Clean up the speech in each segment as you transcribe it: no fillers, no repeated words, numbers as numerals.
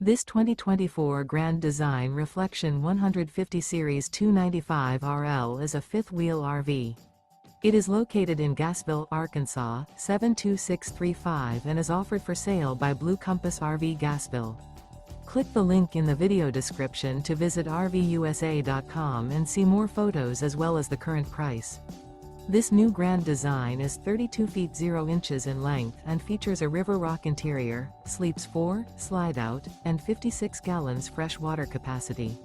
This 2024 Grand Design Reflection 150 Series 295 RL is a fifth-wheel RV. It is located in Gassville, Arkansas, 72635 and is offered for sale by Blue Compass RV Gassville. Click the link in the video description to visit RVUSA.com and see more photos as well as the current price. This new Grand Design is 32 feet 0 inches in length and features a River Rock interior, sleeps 4, slide-out, and 56 gallons fresh water capacity.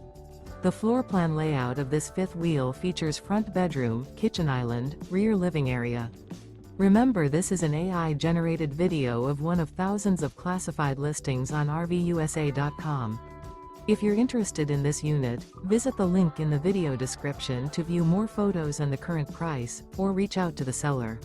The floor plan layout of this fifth wheel features front bedroom, kitchen island, rear living area. Remember, this is an AI-generated video of one of thousands of classified listings on RVUSA.com. If you're interested in this unit, visit the link in the video description to view more photos and the current price, or reach out to the seller.